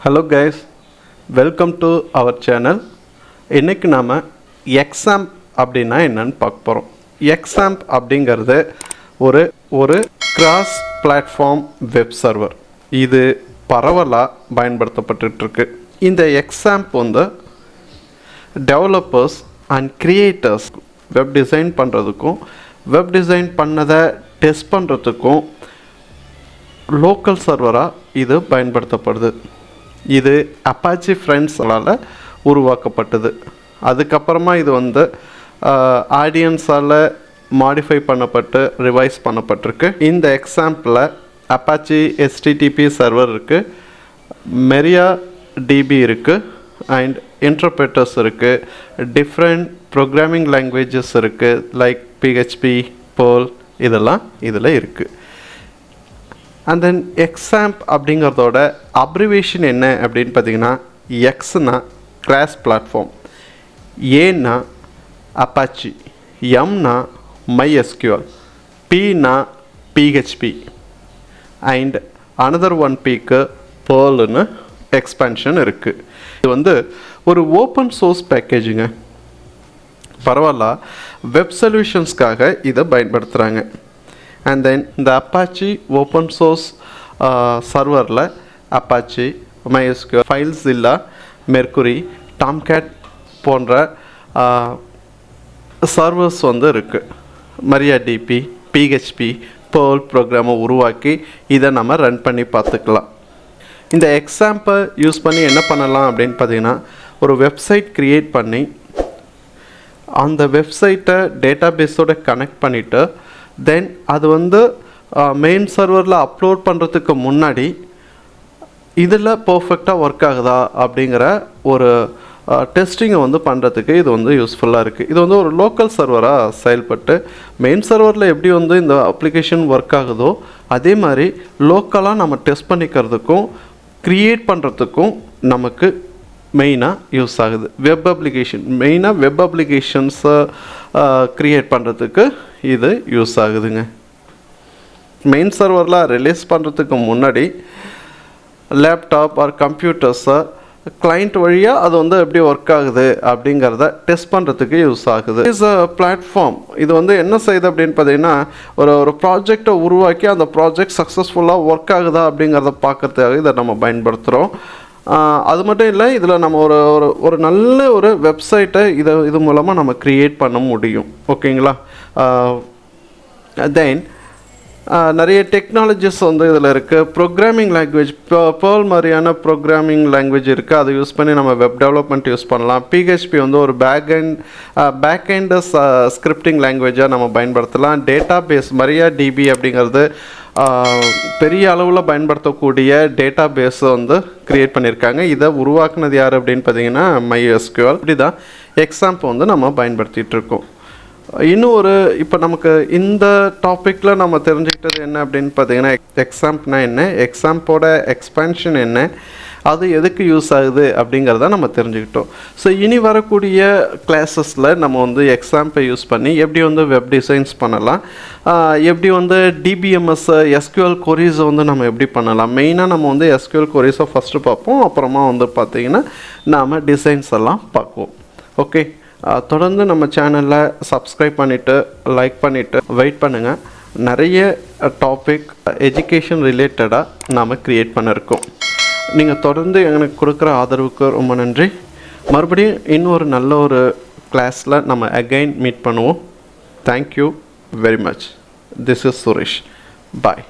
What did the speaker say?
Hello guys, welcome to our channel. இன்னைக்கு நாம Xampp அப்படினா என்னன்னு பார்க்க போறோம். Xampp அப்படிங்கிறது ஒரு கிராஸ் பிளாட்ஃபார்ம் வெப் சர்வர். இது பரவலா பயன்படுத்தப்பட்டுட்டு இருக்கு. இந்த Xampp வந்து developers and creators web design பண்றதுக்கும் வெப் டிசைன் பண்ணதை டெஸ்ட் பண்றதுக்கும் லோக்கல் சர்வரா இது பயன்படுத்தப்படுது. இது அப்பாச்சி ஃப்ரெண்ட்ஸால் உருவாக்கப்பட்டது. அதுக்கப்புறமா இது வந்து ஆடியன்ஸால் மாடிஃபை பண்ணப்பட்டு ரிவைஸ் பண்ணப்பட்டிருக்கு. இந்த எக்ஸாம்பிளில் அப்பாச்சி HTTP சர்வர் இருக்குது, மெரியா டிபி இருக்குது, அண்ட் இன்டர்பிரட்டர்ஸ் இருக்குது, டிஃப்ரெண்ட் ப்ரோக்ராமிங் லாங்குவேஜஸ் இருக்குது, லைக் PHP, Perl இதெல்லாம் இதில் இருக்குது. அண்ட் தென் Xampp அப்படிங்கிறதோட அப்ரிவேஷன் என்ன அப்படின்னு பார்த்தீங்கன்னா, எக்ஸ்னா கிராஸ் பிளாட்ஃபார்ம், ஏன்னா அப்பாச்சி, எம்னா MySQL, பினா PHP அண்ட் அனதர் ஒன் பிக்கு Perlன்னு எக்ஸ்பென்ஷன் இருக்குது. இது வந்து ஒரு ஓப்பன் சோர்ஸ் பேக்கேஜுங்க. பரவாயில்ல, வெப் சொல்யூஷன்ஸ்க்காக இதை பயன்படுத்துகிறாங்க. And then இந்த அப்பாச்சி ஓப்பன் சோர்ஸ் சர்வரில் Apache, MySQL, FileZilla, Mercury, Tomcat போன்ற சர்வர்ஸ் வந்து இருக்குது. மரியா டிபி, PHP, Perl ப்ரோக்ராமை உருவாக்கி இதை நம்ம ரன் பண்ணி பார்த்துக்கலாம். இந்த Xampp யூஸ் பண்ணி என்ன பண்ணலாம் அப்படின்னு பார்த்தீங்கன்னா, ஒரு வெப்சைட் க்ரியேட் பண்ணி அந்த வெப்சைட்டை டேட்டா பேஸோட கனெக்ட் பண்ணிவிட்டு தென் அது வந்து மெயின் சர்வரில் அப்லோட் பண்ணுறதுக்கு முன்னாடி இதில் பர்ஃபெக்டாக ஒர்க் ஆகுதா அப்படிங்கிற ஒரு டெஸ்டிங்கை வந்து பண்ணுறதுக்கு இது வந்து யூஸ்ஃபுல்லாக இருக்குது. இது வந்து ஒரு லோக்கல் சர்வராக செயல்பட்டு மெயின் சர்வரில் எப்படி வந்து இந்த அப்ளிகேஷன் ஒர்க் ஆகுதோ அதே மாதிரி லோக்கலாக நம்ம டெஸ்ட் பண்ணிக்கிறதுக்கும் க்ரியேட் பண்ணுறதுக்கும் நமக்கு மெயினாக யூஸ் ஆகுது. வெப் அப்ளிகேஷன், மெயினாக வெப் அப்ளிகேஷன்ஸை க்ரியேட் பண்ணுறதுக்கு இது யூஸ் ஆகுதுங்க. மெயின் சர்வரில் ரிலீஸ் பண்ணுறதுக்கு முன்னாடி லேப்டாப் ஆர் கம்ப்யூட்டர்ஸை கிளைண்ட் வழியாக அது வந்து எப்படி ஒர்க் ஆகுது அப்படிங்கிறத டெஸ்ட் பண்ணுறதுக்கு யூஸ் ஆகுது. Is a platform. இது வந்து என்ன செய்யுது அப்படின்னு பார்த்தீங்கன்னா, ஒரு ப்ராஜெக்டை உருவாக்கி அந்த ப்ராஜெக்ட் சக்ஸஸ்ஃபுல்லாக ஒர்க் ஆகுதா அப்படிங்கிறத பார்க்கறதுக்காக இதை நம்ம பயன்படுத்துகிறோம். அது மட்டும் இல்லை, இதில் நம்ம ஒரு நல்ல ஒரு வெப்சைட்டை இது மூலமாக நம்ம க்ரியேட் பண்ண முடியும். ஓகேங்களா? தென் நிறைய டெக்னாலஜிஸ் வந்து இதில் இருக்குது. ப்ரோக்ராமிங் லாங்குவேஜ், Perl மாதிரியான ப்ரோக்ராமிங் லாங்குவேஜ் இருக்குது. அதை யூஸ் பண்ணி நம்ம வெப் டெவலப்மெண்ட் யூஸ் பண்ணலாம். PHP வந்து ஒரு பேக் எண்ட் ஸ்கிரிப்டிங் லாங்குவேஜாக நம்ம பயன்படுத்தலாம். டேட்டா பேஸ், மரியா டிபி அப்படிங்கிறது பெரிய அளவில் பயன்படுத்தக்கூடிய டேட்டா பேஸை வந்து க்ரியேட் பண்ணியிருக்காங்க. இதை உருவாக்குனது யார் அப்படின்னு பார்த்தீங்கன்னா MySQL. இப்படி தான் Xampp வந்து நம்ம பயன்படுத்திகிட்டு இருக்கோம். இன்னும் இப்போ நமக்கு இந்த டாப்பிக்கில் நம்ம தெரிஞ்சுக்கிட்டது என்ன அப்படின்னு பார்த்தீங்கன்னா, Xampப்னா என்ன, Xamppோட எக்ஸ்பென்ஷன் என்ன, அது எதுக்கு யூஸ் ஆகுது அப்படிங்கிறத நம்ம தெரிஞ்சுக்கிட்டோம். ஸோ இனி வரக்கூடிய கிளாஸஸில் நம்ம வந்து Xamppை யூஸ் பண்ணி எப்படி வந்து வெப் டிசைன்ஸ் பண்ணலாம், எப்படி வந்து DBMS SQL கொரீஸை வந்து நம்ம எப்படி பண்ணலாம். மெயினாக நம்ம வந்து SQL கொரீஸை ஃபஸ்ட்டு பார்ப்போம், அப்புறமா வந்து பார்த்திங்கன்னா நாம் டிசைன்ஸ் எல்லாம் பார்ப்போம். ஓகே, தொடர்ந்து நம்ம சேனலில் சப்ஸ்கிரைப் பண்ணிவிட்டு லைக் பண்ணிவிட்டு வெயிட் பண்ணுங்கள். நிறைய டாபிக் எஜுகேஷன் ரிலேட்டடாக நாம் க்ரியேட் பண்ணியிருக்கோம். நீங்கள் தொடர்ந்து எனக்கு கொடுக்குற ஆதரவுக்கு ரொம்ப நன்றி. மறுபடியும் இன்னொரு நல்ல ஒரு கிளாஸில் நம்ம அகைன் மீட் பண்ணுவோம். Thank you very much. This is Suresh. Bye.